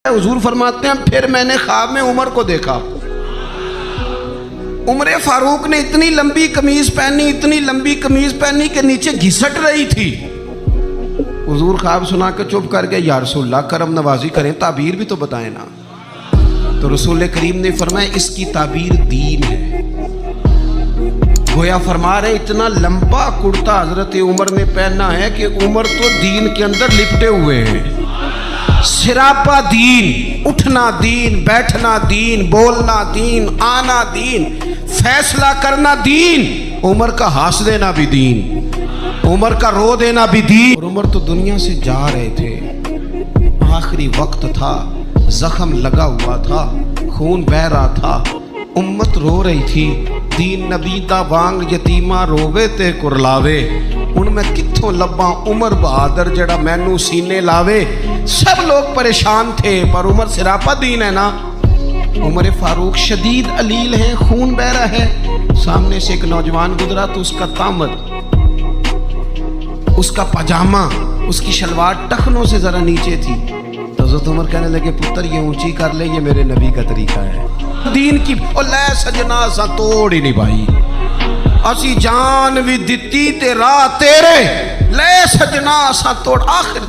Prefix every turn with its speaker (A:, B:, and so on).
A: हुजूर फरमाते हैं फिर मैंने ख्वाब में उमर को देखा। उमर फारूक ने इतनी लंबी कमीज पहनी, इतनी लंबी कमीज पहनी कि नीचे घिसट रही थी। हुजूर ख्वाब सुना के चुप कर गए। या रसूलल्लाह करम नवाजी करें, ताबीर भी तो बताएं ना। तो रसूल करीम ने फरमाया इसकी ताबीर दीन है। गोया फरमा रहे इतना लंबा कुर्ता हजरत उमर ने पहना है कि उमर तो दीन के अंदर लिपटे हुए हैं। सिरापा दीन, उठना दीन, बैठना दीन, बोलना दीन, आना दीन, फैसला करना दीन। उमर का हंस देना भी दीन, उमर का रो देना भी दीन। और उमर तो दुनिया से जा रहे थे, आखिरी वक्त था, जख्म लगा हुआ था, खून बह रहा था, उम्मत रो रही थी। दीन नबी दा वांग यतीमा रोवे ते कुरलावे। हुण मैं कित्थों लब्बां उमर बहादुर जड़ा मैनू सीने लावे। सब लोग परेशान थे पर उमर सिरापा दीन है ना। उमर फारूक शदीद अलील है, खून बह रहा है। सामने से एक नौजवान गुजरा तो उसका तामद, उसका पजामा, उसकी शलवार टखनों से जरा नीचे थी। तो हज़रत उमर कहने लगे पुत्र ये ऊंची कर ले, ये मेरे नबी का तरीका है। दीन की ले सजना सा तोड़ ही नहीं भाई, असी जान भी दिती ते राह तेरे ले सजना सा तोड़। आखिर